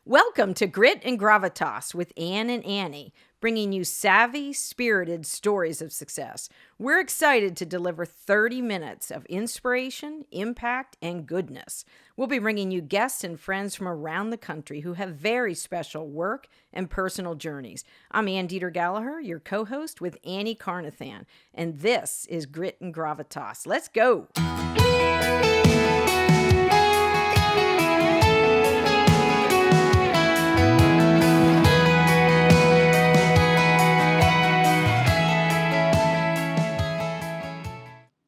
Welcome to Grit and Gravitas with Ann and Annie, bringing you savvy, spirited stories of success. We're excited to deliver 30 minutes of inspiration, impact, and goodness. We'll be bringing you guests and friends from around the country who have very special work and personal journeys. I'm Ann Deeter Gallaher, your co-host with Annie Carnathan, and this is Grit and Gravitas. Let's go!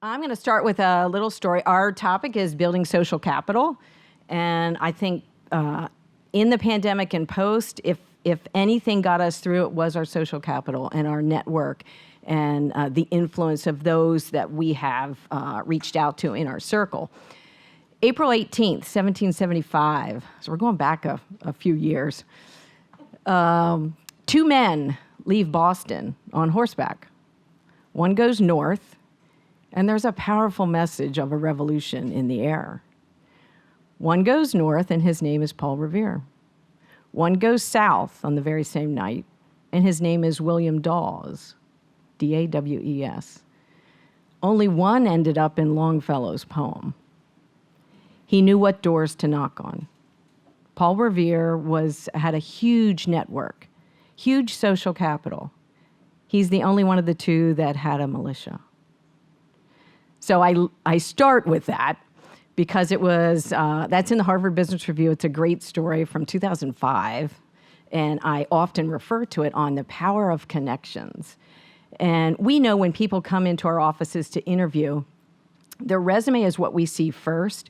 I'm going to start with a little story. Our topic is building social capital. And I think in the pandemic and post, if anything got us through, it was our social capital and our network and the influence of those that we have reached out to in our circle. April 18th, 1775. So we're going back a few years. Two men leave Boston on horseback. One goes north, and there's a powerful message of a revolution in the air. One goes north, and his name is Paul Revere. One goes south on the very same night, and his name is William Dawes, D-A-W-E-S. Only one ended up in Longfellow's poem. He knew what doors to knock on. Paul Revere had a huge network, huge social capital. He's the only one of the two that had a militia. So I start with that because it was, that's in the Harvard Business Review. It's a great story from 2005, and I often refer to it on the power of connections. And we know when people come into our offices to interview, their resume is what we see first,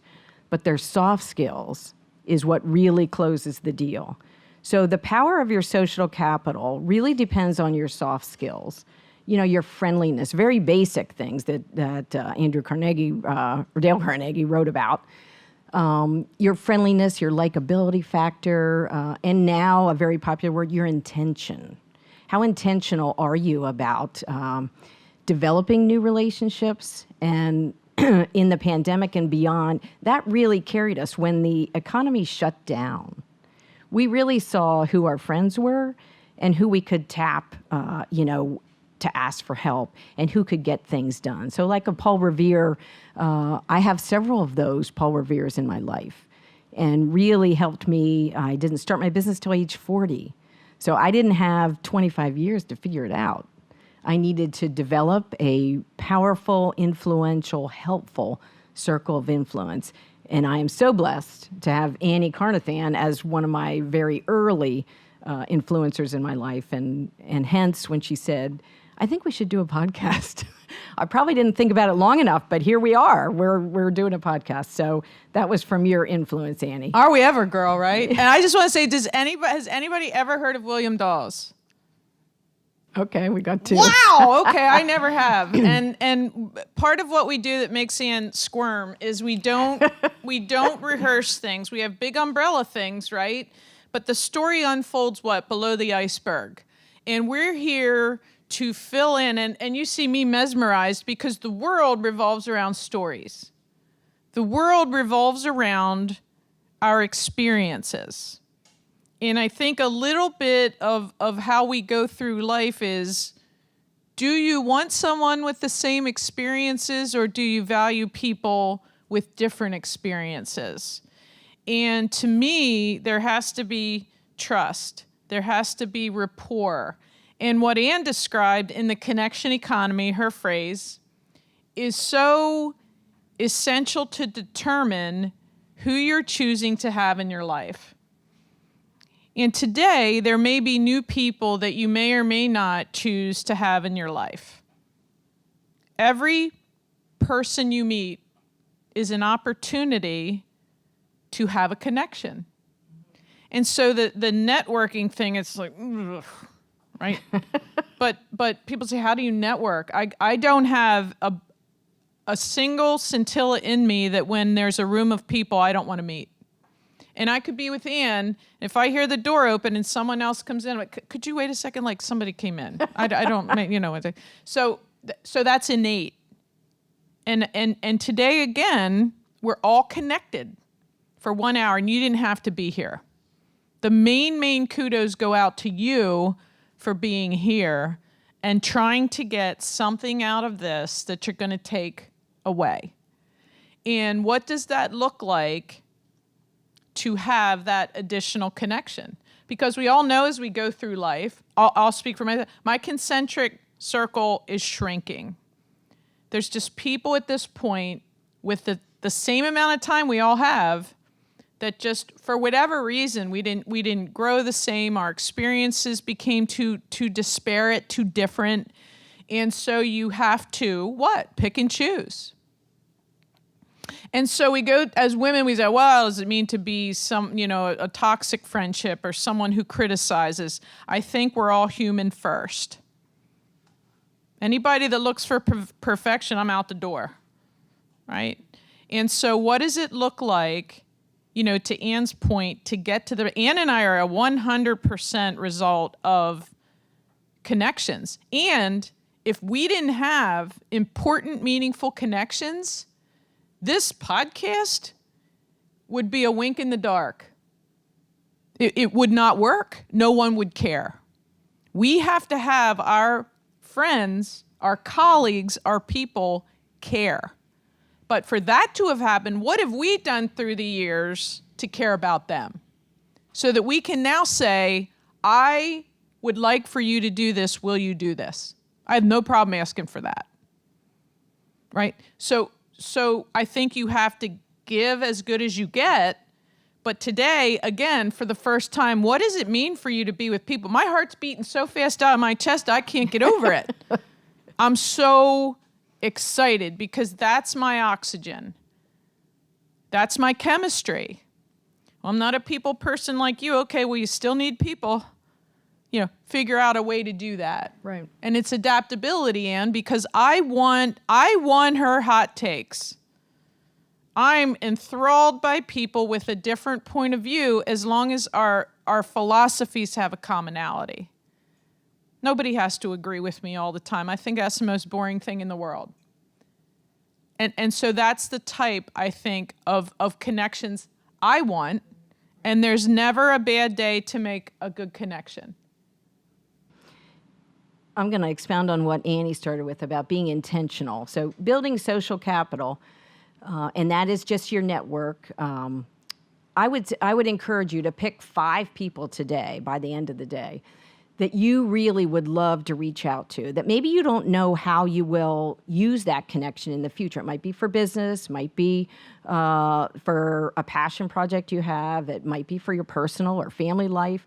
but their soft skills is what really closes the deal. So the power of your social capital really depends on your soft skills. You know, your friendliness, very basic things that Andrew Carnegie, or Dale Carnegie wrote about. Your friendliness, your likability factor, and now a very popular word, your intention. How intentional are you about developing new relationships? And in the pandemic and beyond, that really carried us when the economy shut down. We really saw who our friends were and who we could tap, to ask for help and who could get things done. So like a Paul Revere, I have several of those Paul Reveres in my life and really helped me. I didn't start my business till age 40. So I didn't have 25 years to figure it out. I needed to develop a powerful, influential, helpful circle of influence. And I am so blessed to have Annie Carnathan as one of my very early influencers in my life. And hence when she said, I think we should do a podcast. I probably didn't think about it long enough, but here we are. We're doing a podcast. So that was from your influence, Annie. Are we ever, girl, right? And I just want to say, has anybody ever heard of William Dawes? Okay, we got two. Wow, okay, I never have. And part of what we do that makes Ann squirm is we don't rehearse things. We have big umbrella things, right? But the story unfolds below the iceberg. And we're here to fill in, and you see me mesmerized because the world revolves around stories. The world revolves around our experiences. And I think a little bit of how we go through life is, do you want someone with the same experiences or do you value people with different experiences? And to me, there has to be trust. There has to be rapport. And what Ann described in the connection economy, her phrase, is so essential to determine who you're choosing to have in your life. And today, there may be new people that you may or may not choose to have in your life. Every person you meet is an opportunity to have a connection. And so the networking thing, it's like, ugh, right? but people say, how do you network? I don't have a single scintilla in me that when there's a room of people I don't want to meet. And I could be with Ann, if I hear the door open and someone else comes in, I'm like, could you wait a second, like somebody came in? I don't, you know. So that's innate. And today, again, we're all connected for 1 hour, and you didn't have to be here. The main kudos go out to you for being here and trying to get something out of this that you're going to take away. And what does that look like to have that additional connection? Because we all know as we go through life, I'll speak for myself, my concentric circle is shrinking. There's just people at this point with the same amount of time we all have that just for whatever reason we didn't grow the same. Our experiences became too disparate, too different. And so you have to what? Pick and choose. And so we go, as women, we say, well, does it mean to be a toxic friendship or someone who criticizes? I think we're all human first. Anybody that looks for perfection, I'm out the door, right? And so what does it look like, to Ann's point, to get to Ann and I are a 100% result of connections. And if we didn't have important, meaningful connections, this podcast would be a wink in the dark. It would not work. No one would care. We have to have our friends, our colleagues, our people care. But for that to have happened, what have we done through the years to care about them? So that we can now say, I would like for you to do this. Will you do this? I have no problem asking for that. Right? So I think you have to give as good as you get. But today, again, for the first time, what does it mean for you to be with people? My heart's beating so fast out of my chest, I can't get over it. I'm so excited because that's my oxygen. That's my chemistry. Well, I'm not a people person like you. Okay, well, you still need people. Figure out a way to do that. Right. And it's adaptability, Ann, because I want her hot takes. I'm enthralled by people with a different point of view as long as our philosophies have a commonality. Nobody has to agree with me all the time. I think that's the most boring thing in the world. And so that's the type, I think, of connections I want. And there's never a bad day to make a good connection. I'm going to expound on what Annie started with about being intentional. So building social capital, and that is just your network. I would encourage you to pick 5 people today, by the end of the day, that you really would love to reach out to, that maybe you don't know how you will use that connection in the future. It might be for business, might be for a passion project you have, it might be for your personal or family life.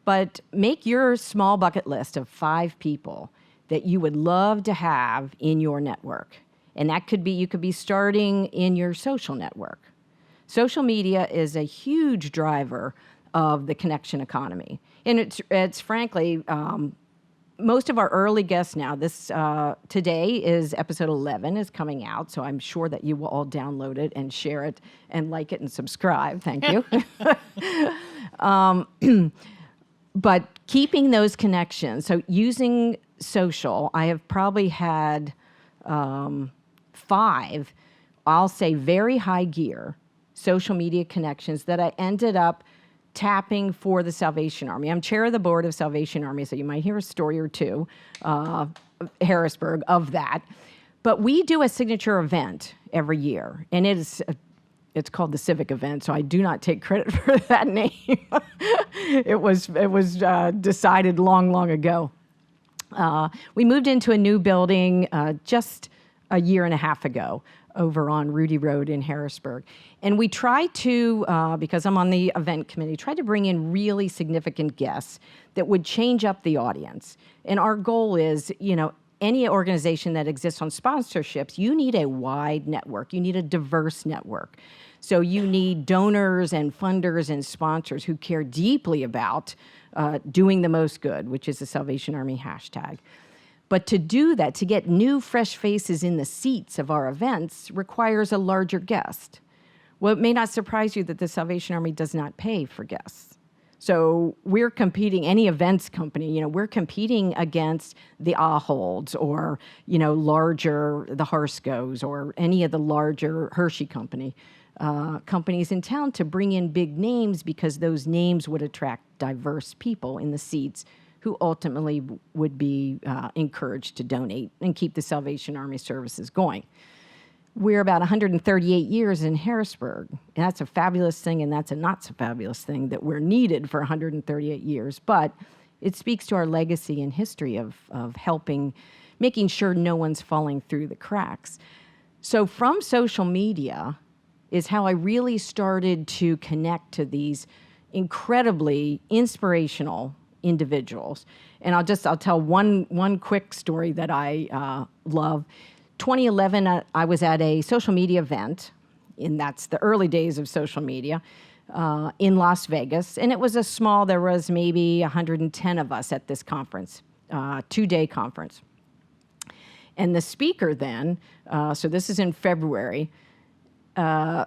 But make your small bucket list of 5 people that you would love to have in your network. And that could be, you could be starting in your social network. Social media is a huge driver of the connection economy. And it's frankly, most of our early guests now, today is episode 11 is coming out, so I'm sure that you will all download it and share it and like it and subscribe. Thank you. But keeping those connections, so using social, I have probably had 5, I'll say very high gear social media connections that I ended up tapping for the Salvation Army. I'm chair of the board of Salvation Army, so you might hear a story or two, Harrisburg, of that. But we do a signature event every year, and it's called the Civic Event, so I do not take credit for that name. It was decided long ago. We moved into a new building just a year and a half ago over on Rudy Road in Harrisburg. And we try to, because I'm on the event committee, try to bring in really significant guests that would change up the audience. And our goal is, any organization that exists on sponsorships, you need a wide network. You need a diverse network. So you need donors and funders and sponsors who care deeply about doing the most good, which is the Salvation Army hashtag. But to do that, to get new, fresh faces in the seats of our events, requires a larger guest. Well, it may not surprise you that the Salvation Army does not pay for guests. So we're competing, any events company, we're competing against the Aholds or, larger, the Harscos or any of the larger Hershey company companies in town to bring in big names because those names would attract diverse people in the seats who ultimately would be encouraged to donate and keep the Salvation Army services going. We're about 138 years in Harrisburg, and that's a fabulous thing, and that's a not so fabulous thing that we're needed for 138 years, but it speaks to our legacy and history of helping, making sure no one's falling through the cracks. So from social media is how I really started to connect to these incredibly inspirational individuals. And I'll tell one quick story that I love. 2011, I was at a social media event, and that's the early days of social media, in Las Vegas. And it was there was maybe 110 of us at this conference, 2-day conference. And the speaker then, so this is in February, I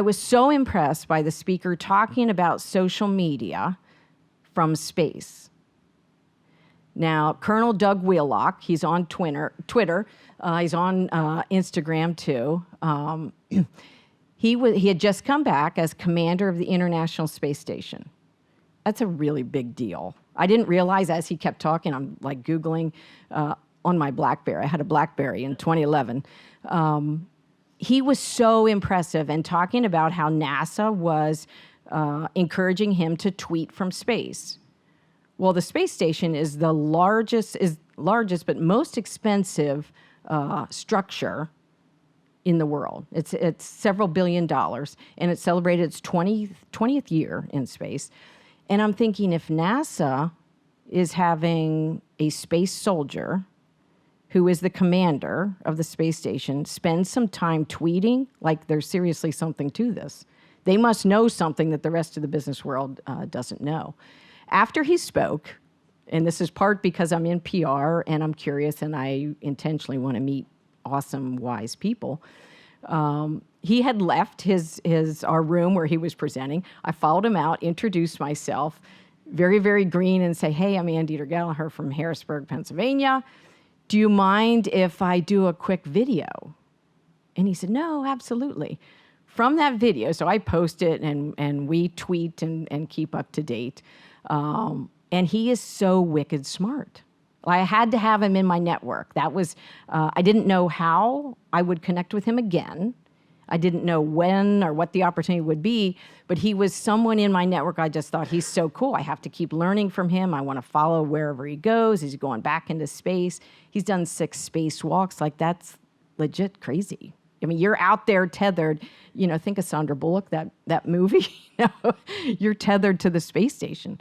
was so impressed by the speaker talking about social media from space. Now, Colonel Doug Wheelock, he's on Twitter, he's on Instagram too. He had just come back as commander of the International Space Station. That's a really big deal. I didn't realize as he kept talking, I'm like Googling on my BlackBerry. I had a BlackBerry in 2011. He was so impressive and talking about how NASA was encouraging him to tweet from space. Well, the space station is the largest but most expensive structure in the world. It's several $1 billion, and it celebrated its 20th year in space. And I'm thinking, if NASA is having a space soldier who is the commander of the space station spend some time tweeting, like there's seriously something to this. They must know something that the rest of the business world doesn't know. After he spoke, and this is part because I'm in PR and I'm curious and I intentionally want to meet awesome, wise people, he had left our room where he was presenting. I followed him out, introduced myself, very, very green, and say, hey, I'm Ann Deeter Gallaher from Harrisburg, Pennsylvania. Do you mind if I do a quick video? And he said, no, absolutely. From that video, so I post it and we tweet and keep up to date. And he is so wicked smart. I had to have him in my network. That was, I didn't know how I would connect with him again. I didn't know when or what the opportunity would be, but he was someone in my network. I just thought, he's so cool. I have to keep learning from him. I want to follow wherever he goes. He's going back into space. He's done 6 spacewalks. Like, that's legit crazy. I mean, you're out there tethered. You know, think of Sandra Bullock, that movie. You're tethered to the space station.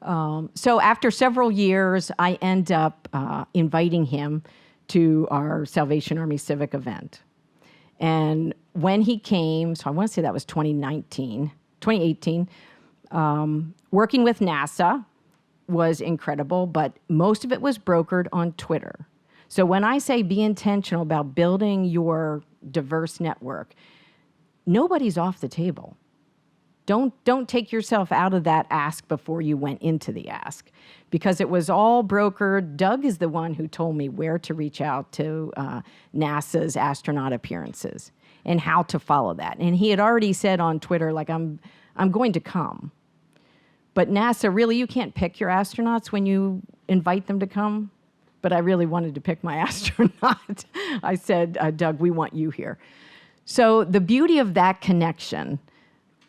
So after several years, I end up inviting him to our Salvation Army Civic event. And when he came, so I want to say that was 2018, working with NASA was incredible, but most of it was brokered on Twitter. So when I say be intentional about building your diverse network, nobody's off the table. Don't take yourself out of that ask before you went into the ask, because it was all brokered. Doug is the one who told me where to reach out to NASA's astronaut appearances and how to follow that. And he had already said on Twitter, like, I'm going to come. But NASA, really, you can't pick your astronauts when you invite them to come. But I really wanted to pick my astronaut. I said, Doug, we want you here. So the beauty of that connection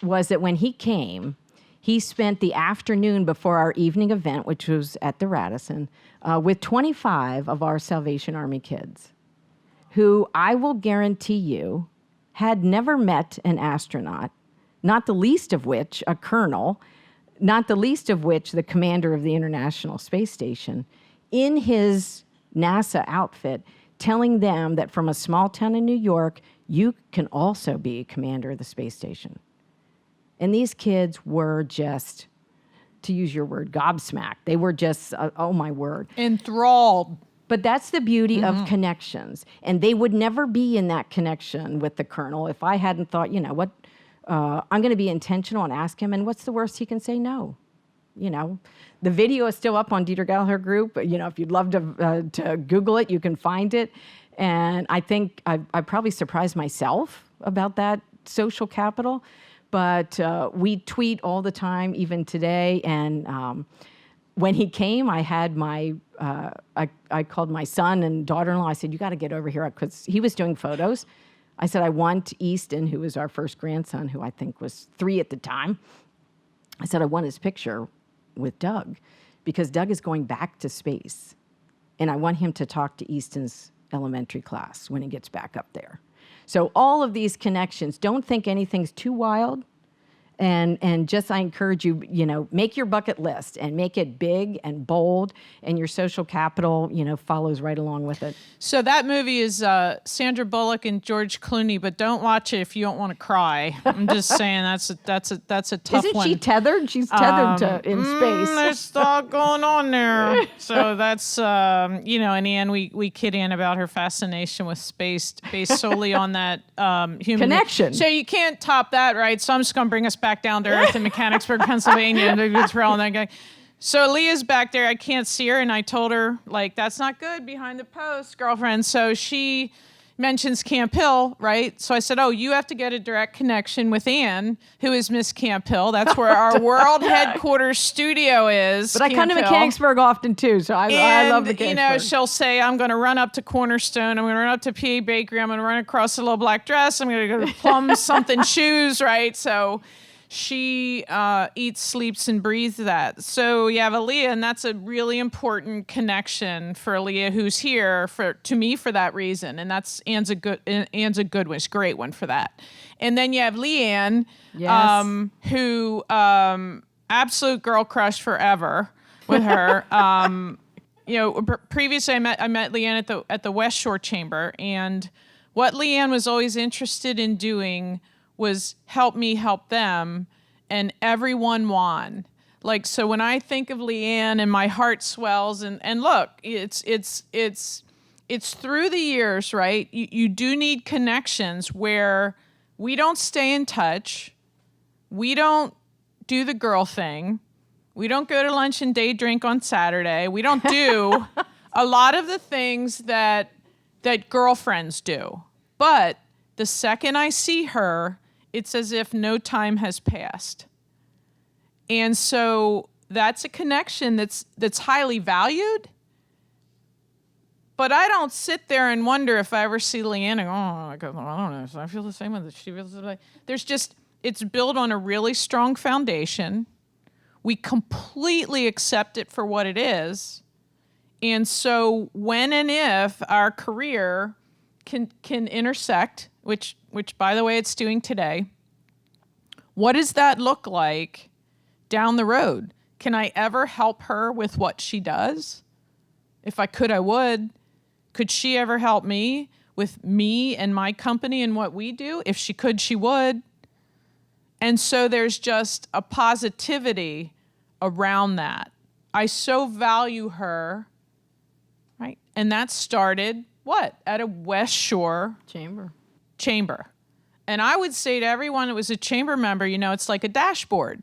was that when he came, he spent the afternoon before our evening event, which was at the Radisson, with 25 of our Salvation Army kids, who I will guarantee you had never met an astronaut, not the least of which a colonel, not the least of which the commander of the International Space Station, in his NASA outfit, telling them that from a small town in New York, you can also be commander of the space station. And these kids were just, to use your word, gobsmacked. They were just, oh my word. Enthralled. But that's the beauty of connections. And they would never be in that connection with the colonel if I hadn't thought, you know what, I'm going to be intentional and ask him, and what's the worst he can say? No. You know, the video is still up on Deeter Gallaher Group. You know, if you'd love to Google it, you can find it. And I think I probably surprised myself about that social capital, but we tweet all the time, even today. And when he came, I had I called my son and daughter-in-law. I said, you got to get over here, because he was doing photos. I said, I want Easton, who was our first grandson, who I think was 3 at the time. I said, I want his picture with Doug, because Doug is going back to space. And I want him to talk to Easton's elementary class when he gets back up there. So all of these connections, don't think anything's too wild. And just, I encourage you, make your bucket list and make it big and bold, and your social capital, follows right along with it. So that movie is Sandra Bullock and George Clooney, but don't watch it if you don't want to cry. I'm just saying that's a tough Isn't one. she tethered? She's tethered in space. There's stuff going on there. So that's in the end, we kid Ann about her fascination with space based solely on that human connection. So you can't top that, right? So I'm just gonna bring us back down to earth in Mechanicsburg, Pennsylvania, and it's real. And that guy. So Leah's back there. I can't see her, and I told her, that's not good behind the post, girlfriend. So she mentions Camp Hill, right? So I said, you have to get a direct connection with Ann, who is Miss Camp Hill. That's where our world headquarters studio is. But I come to Mechanicsburg often, too, so I love Mechanicsburg. She'll say, I'm going to run up to Cornerstone. I'm going to run up to PA Bakery. I'm going to run across a little black dress. I'm going to go to Plum something shoes, right? So she eats, sleeps, and breathes that. So you have Aaliyah, and that's a really important connection for Aaliyah, who's here to me for that reason. And that's Ann's a good one, great one for that. And then you have Leanne, yes. Who absolute girl crush forever with her. Previously I met Leanne at the West Shore Chamber, and what Leanne was always interested in doing was help me help them, and everyone won. So when I think of Leanne, and my heart swells, and look, it's through the years, right? You do need connections where we don't stay in touch, we don't do the girl thing, we don't go to lunch and day drink on Saturday, we don't do a lot of the things that girlfriends do. But the second I see her, it's as if no time has passed. And so that's a connection that's highly valued. But I don't sit there and wonder if I ever see Leanne and I don't know, I feel the same way that she feels. It's built on a really strong foundation. We completely accept it for what it is. And so when and if our career can intersect, which by the way it's doing today, what does that look like down the road? Can I ever help her with what she does? If I could, I would. Could she ever help me with me and my company and what we do? If she could, she would. And so there's just a positivity around that. I so value her, right? And that started, at a West Shore Chamber. And I would say to everyone that was a chamber member, it's like a dashboard.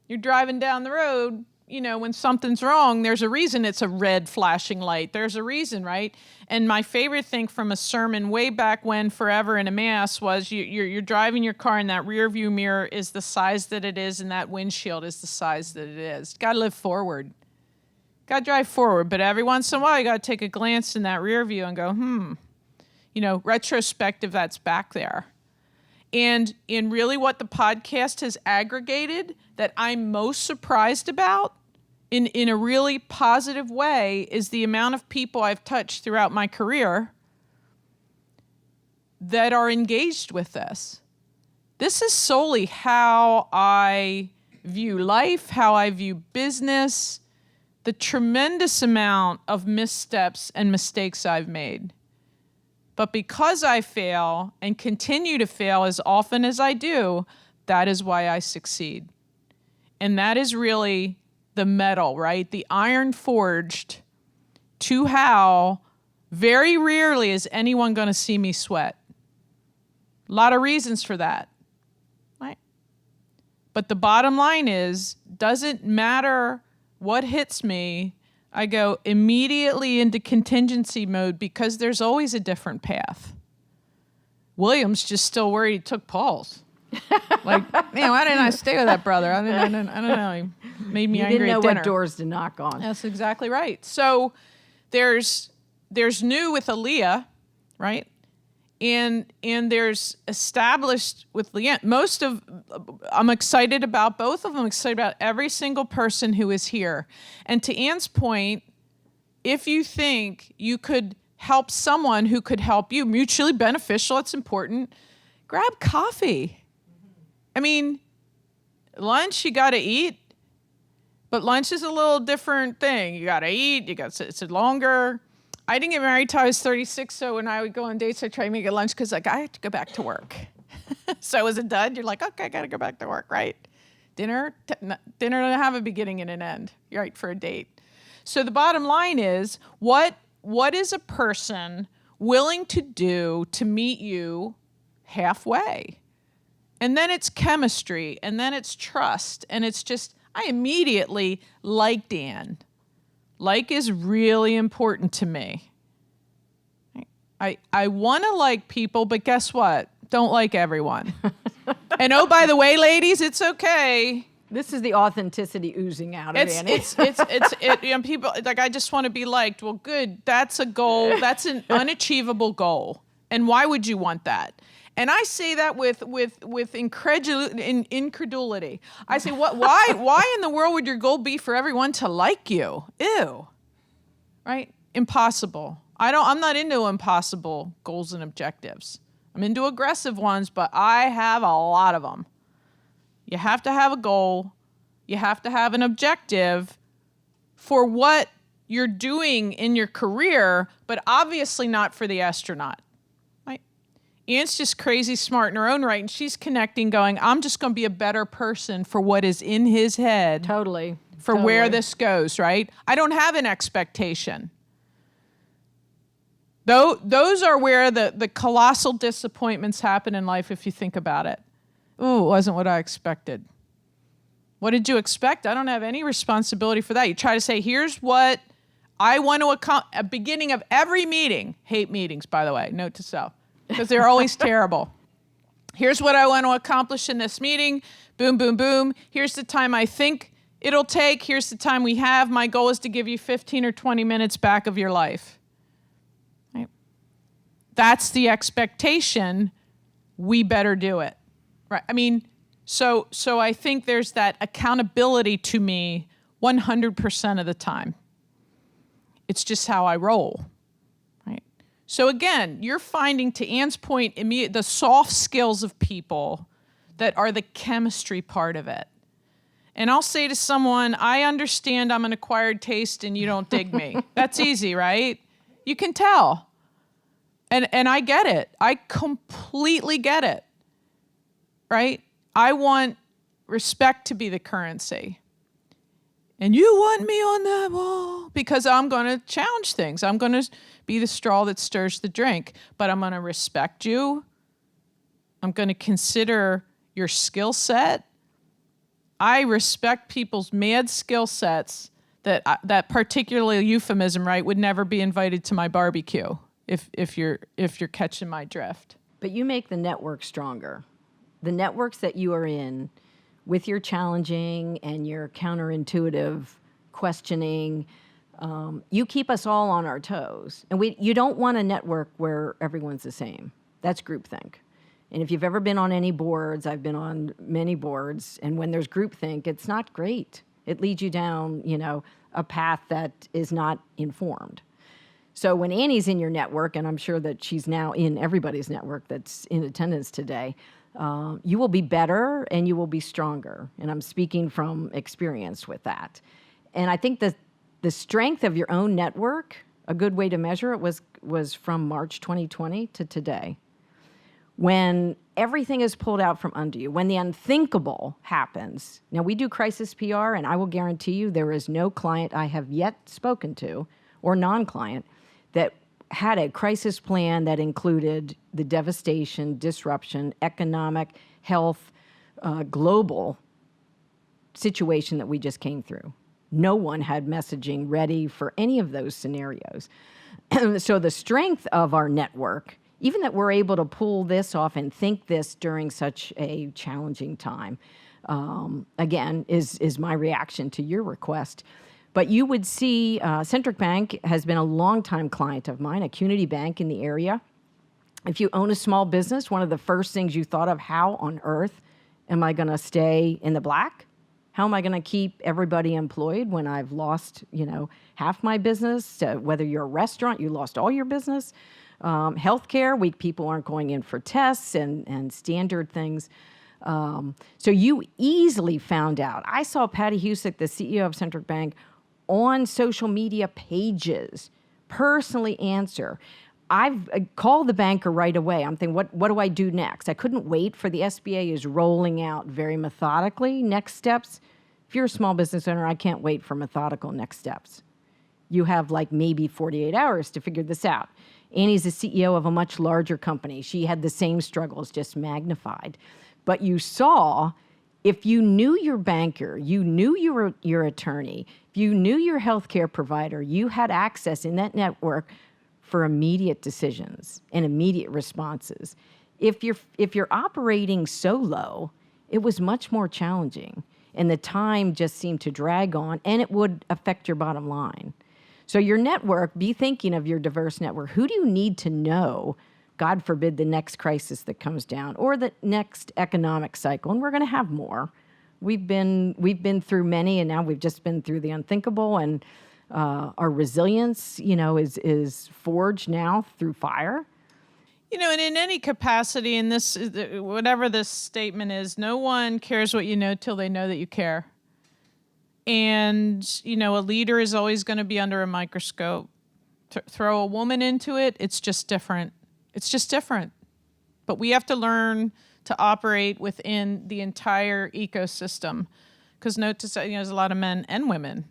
You're driving down the road, when something's wrong, there's a reason it's a red flashing light. There's a reason, right? And my favorite thing from a sermon way back when, forever in a mass, was you're driving your car and that rear view mirror is the size that it is and that windshield is the size that it is. Got to live forward. Got to drive forward. But every once in a while, you got to take a glance in that rear view and go, retrospective, that's back there. And in really what the podcast has aggregated that I'm most surprised about in a really positive way is the amount of people I've touched throughout my career that are engaged with this. This is solely how I view life, how I view business, the tremendous amount of missteps and mistakes I've made. But because I fail and continue to fail as often as I do, that is why I succeed. And that is really the metal, right? The iron forged to how very rarely is anyone going to see me sweat. A lot of reasons for that, right? But the bottom line is, doesn't matter what hits me, I go immediately into contingency mode because there's always a different path. William's just still worried he took Paul's. Like, man, why didn't I stay with that brother? I don't know. He made me You angry didn't know at dinner. what doors to knock on. That's exactly right. So there's new with Aaliyah, right? And there's established with Leanne. I'm excited about both of them. I'm excited about every single person who is here. And to Ann's point, if you think you could help someone who could help you, mutually beneficial, it's important, grab coffee. I mean, lunch, you got to eat, but lunch is a little different thing. You got to eat, it's longer. I didn't get married till I was 36, so when I would go on dates, I try to make it lunch because like I have to go back to work. So is it done? You're like, okay, I got to go back to work, right? Dinner doesn't have a beginning and an end, right, for a date. So the bottom line is, what is a person willing to do to meet you halfway? And then it's chemistry, and then it's trust, and it's just, I immediately liked Ann. Like is really important to me. I want to like people, but guess what? Don't like everyone. And oh, by the way, ladies, it's okay. This is the authenticity oozing out of Annie. People like, I just want to be liked. Well, good. That's a goal. That's an unachievable goal. And why would you want that? And I say that with incredulity. I say, why in the world would your goal be for everyone to like you? Ew. Right? Impossible. I'm not into impossible goals and objectives. I'm into aggressive ones, but I have a lot of them. You have to have a goal. You have to have an objective for what you're doing in your career, but obviously not for the astronaut. Ann's just crazy smart in her own right, and she's connecting, going, I'm just going to be a better person for what is in his head. Totally. Where this goes, right? I don't have an expectation. Those are where the colossal disappointments happen in life if you think about it. Ooh, it wasn't what I expected. What did you expect? I don't have any responsibility for that. You try to say, here's what I want to accomplish. At the beginning of every meeting, hate meetings, by the way, note to self, because they're always terrible. Here's what I want to accomplish in this meeting. Boom, boom, boom. Here's the time I think it'll take. Here's the time we have. My goal is to give you 15 or 20 minutes back of your life. Right? That's the expectation. We better do it. Right? I mean, so I think there's that accountability to me 100% of the time. It's just how I roll. So again, you're finding, to Ann's point, the soft skills of people that are the chemistry part of it. And I'll say to someone, I understand I'm an acquired taste and you don't dig me. That's easy, right? You can tell. And I get it. I completely get it, right? I want respect to be the currency. And you want me on that wall because I'm going to challenge things. I'm going to be the straw that stirs the drink, but I'm going to respect you. I'm going to consider your skill set. I respect people's mad skill sets that particularly euphemism, right, would never be invited to my barbecue if you're catching my drift. But you make the network stronger. The networks that you are in, with your challenging and your counterintuitive questioning, you keep us all on our toes. And you don't want a network where everyone's the same. That's groupthink. And if you've ever been on any boards, I've been on many boards, and when there's groupthink, it's not great. It leads you down, a path that is not informed. So when Annie's in your network, and I'm sure that she's now in everybody's network that's in attendance today, you will be better and you will be stronger. And I'm speaking from experience with that. And I think the strength of your own network, a good way to measure it was from March 2020 to today. When everything is pulled out from under you, when the unthinkable happens. Now, we do crisis PR, and I will guarantee you there is no client I have yet spoken to, or non-client, that had a crisis plan that included the devastation, disruption, economic, health, global situation that we just came through. No one had messaging ready for any of those scenarios. So the strength of our network even that we're able to pull this off and think this during such a challenging time, again, is my reaction to your request. But you would see Centric Bank has been a longtime client of mine, a community bank in the area. If you own a small business, one of the first things you thought of, how on earth am I going to stay in the black? How am I going to keep everybody employed when I've lost, half my business? Whether you're a restaurant, you lost all your business. Healthcare, people aren't going in for tests and standard things. So you easily found out. I saw Patty Husick, the CEO of Centric Bank, on social media pages, personally answer. I've called the banker right away. I'm thinking, what do I do next? I couldn't wait for the SBA is rolling out very methodically next steps. If you're a small business owner, I can't wait for methodical next steps. You have maybe 48 hours to figure this out. Annie's the CEO of a much larger company. She had the same struggles, just magnified. But you saw, if you knew your banker, you knew your attorney, if you knew your healthcare provider, you had access in that network for immediate decisions and immediate responses. If you're operating solo, it was much more challenging, and the time just seemed to drag on, and it would affect your bottom line. So your network, be thinking of your diverse network. Who do you need to know, God forbid, the next crisis that comes down or the next economic cycle? And we're going to have more. We've been through many, and now we've just been through the unthinkable, and our resilience, is forged now through fire. And in any capacity, in this, whatever this statement is, no one cares what you know till they know that you care. And, a leader is always going to be under a microscope. Throw a woman into it, it's just different. It's just different. But we have to learn to operate within the entire ecosystem. Because there's a lot of men and women,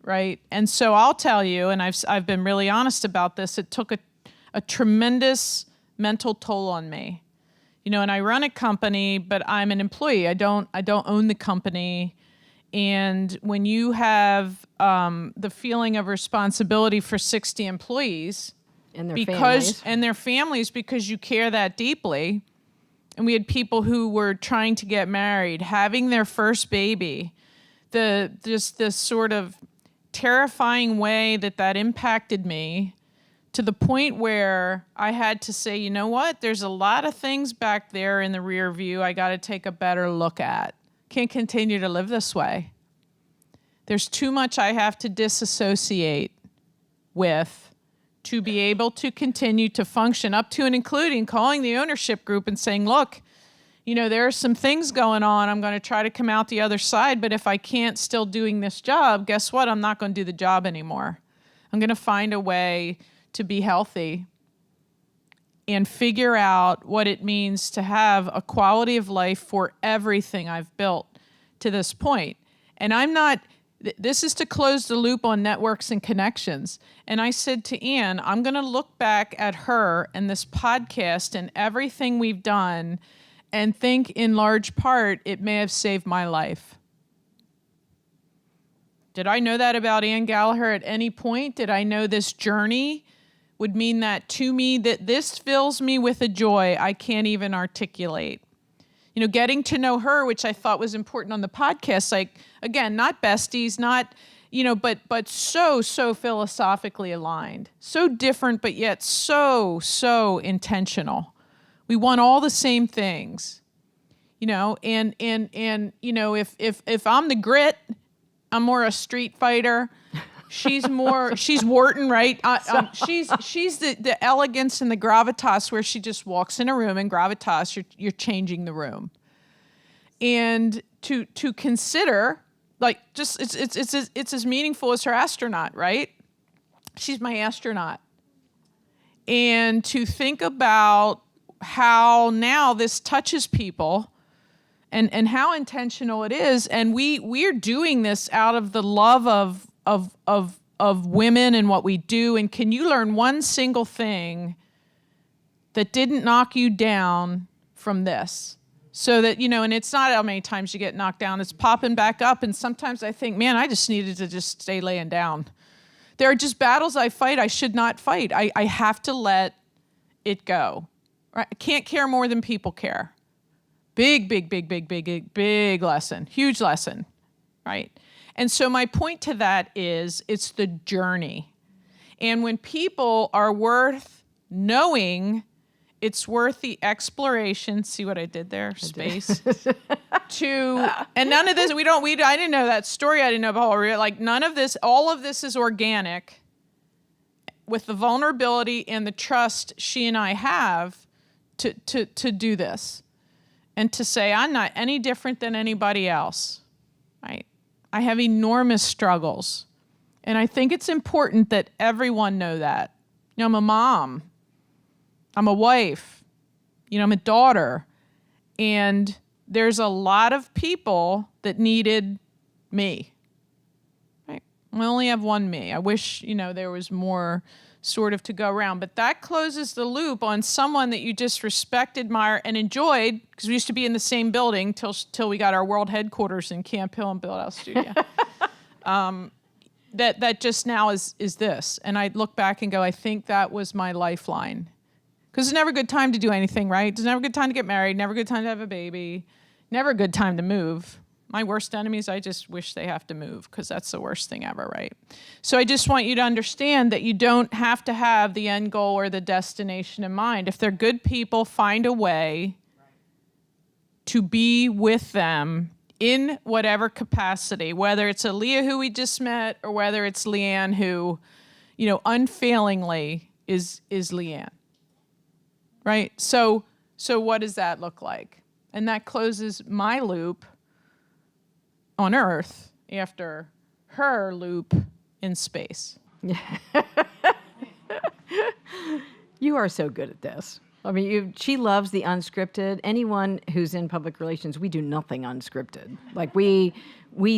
right? And so I'll tell you, and I've been really honest about this, it took a tremendous mental toll on me. And I run a company, but I'm an employee. I don't own the company. And when you have the feeling of responsibility for 60 employees and their families, because you care that deeply, and we had people who were trying to get married, having their first baby, this sort of terrifying way that impacted me, to the point where I had to say, you know what? There's a lot of things back there in the rear view I got to take a better look at. Can't continue to live this way. There's too much I have to disassociate with to be able to continue to function, up to and including calling the ownership group and saying, look, there are some things going on. I'm going to try to come out the other side, but if I can't still doing this job, guess what? I'm not going to do the job anymore. I'm going to find a way to be healthy and figure out what it means to have a quality of life for everything I've built to this point. And this is to close the loop on networks and connections. And I said to Ann, I'm going to look back at her and this podcast and everything we've done and think in large part it may have saved my life. Did I know that about Ann Gallaher at any point? Did I know this journey would mean that to me, that this fills me with a joy I can't even articulate? Getting to know her, which I thought was important on the podcast, again, not besties, not, but so philosophically aligned, so different, but yet so intentional. We want all the same things, and if I'm the grit, I'm more a street fighter. She's Wharton, right? She's the elegance and the gravitas, where she just walks in a room, and gravitas, you're changing the room. And to consider, it's as meaningful as her astronaut, right? She's my astronaut. And to think about how now this touches people, and how intentional it is, and we're doing this out of the love of women and what we do. And can you learn one single thing that didn't knock you down from this? So that, and it's not how many times you get knocked down, it's popping back up. And sometimes I think, man, I just needed to just stay laying down. There are just battles I fight I should not fight. I have to let it go. Right? I can't care more than people care. Big, big, big, big, big, big, big lesson. Huge lesson, right? And so my point to that is it's the journey. And when people are worth knowing, it's worth the exploration. See what I did there? Space. And none of this, I didn't know that story. I didn't know about like none of this, all of this is organic with the vulnerability and the trust she and I have to do this and to say, I'm not any different than anybody else, right? I have enormous struggles. And I think it's important that everyone know that. You know, I'm a mom. I'm a wife. You know, I'm a daughter. And there's a lot of people that needed me. Right? I only have one me. I wish, there was more sort of to go around. But that closes the loop on someone that you just respect, admire, and enjoyed, because we used to be in the same building till we got our world headquarters in Camp Hill and built out a studio. That just now is this. And I look back and go, I think that was my lifeline. Because it's never a good time to do anything, right? It's never a good time to get married, never a good time to have a baby, never a good time to move. My worst enemies, I just wish they have to move, because that's the worst thing ever, right? So I just want you to understand that you don't have to have the end goal or the destination in mind. If they're good people, find a way to be with them in whatever capacity, whether it's Aaliyah who we just met or whether it's Leanne who, unfailingly is Leanne, right? So what does that look like? And that closes my loop on Earth after her loop in space. You are so good at this. I mean, she loves the unscripted. Anyone who's in public relations, we do nothing unscripted. Like we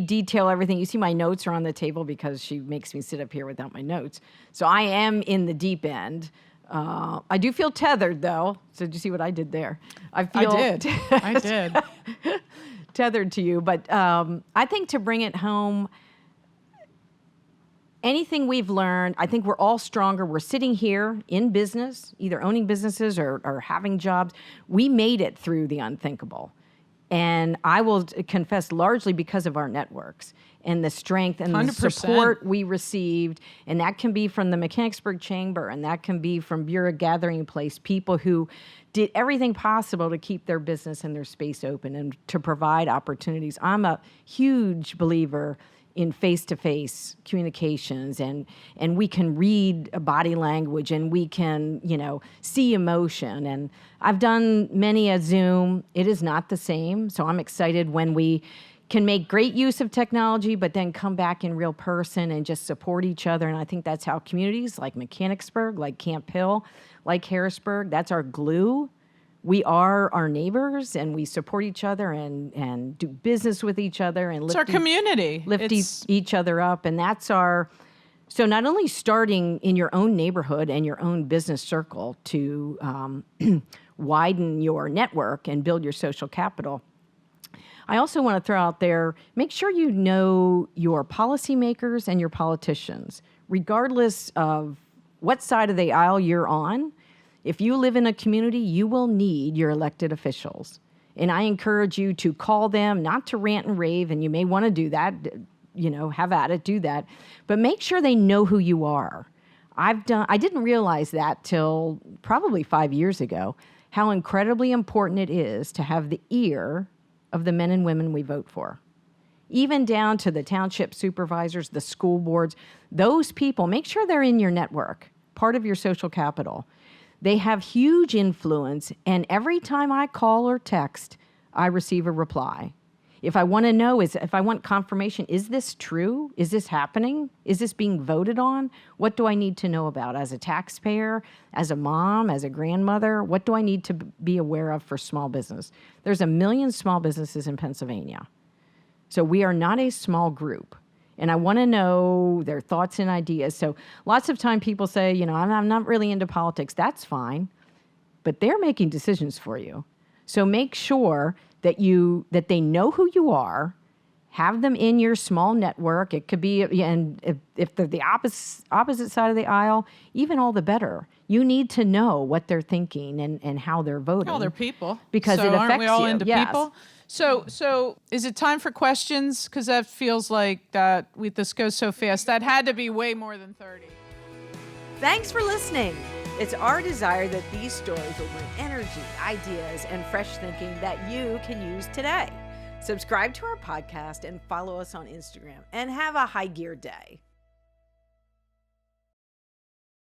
detail everything. You see my notes are on the table because she makes me sit up here without my notes. So I am in the deep end. I do feel tethered, though. So did you see what I did there? I did. Tethered to you. But I think to bring it home, anything we've learned, I think we're all stronger. We're sitting here in business, either owning businesses or having jobs. We made it through the unthinkable. And I will confess, largely because of our networks and the strength and 100%. The support we received. And that can be from the Mechanicsburg Chamber, and that can be from Bureau Gathering Place, people who did everything possible to keep their business and their space open and to provide opportunities. I'm a huge believer in face-to-face communications, and we can read body language, and we can, see emotion. And I've done many a Zoom. It is not the same. So I'm excited when we can make great use of technology, but then come back in real person and just support each other. And I think that's how communities like Mechanicsburg, like Camp Hill, like Harrisburg, that's our glue. We are our neighbors, and we support each other and do business with each other and it's our community. Lift each other up. And that's so not only starting in your own neighborhood and your own business circle to widen your network and build your social capital, I also want to throw out there, make sure you know your policymakers and your politicians, regardless of what side of the aisle you're on. If you live in a community, you will need your elected officials. And I encourage you to call them, not to rant and rave, and you may want to do that, have at it, do that. But make sure they know who you are. I didn't realize that till probably 5 years ago, how incredibly important it is to have the ear of the men and women we vote for. Even down to the township supervisors, the school boards, those people, make sure they're in your network, part of your social capital. They have huge influence, and every time I call or text, I receive a reply. If I want to know, if I want confirmation, is this true? Is this happening? Is this being voted on? What do I need to know about as a taxpayer, as a mom, as a grandmother? What do I need to be aware of for small business? There's 1 million small businesses in Pennsylvania. So we are not a small group. And I want to know their thoughts and ideas. So lots of time people say, I'm not really into politics. That's fine. But they're making decisions for you. So make sure that they know who you are, Have them in your small network. It could be, and if they're the opposite side of the aisle, even all the better. You need to know what they're thinking and how they're voting. Oh, they're people. Because so it affects aren't we all you. into Yes. people? So is it time for questions? Because that feels like this goes so fast. That had to be way more than 30. Thanks for listening. It's our desire that these stories will bring energy, ideas, and fresh thinking that you can use today. Subscribe to our podcast and follow us on Instagram, and have a high gear day.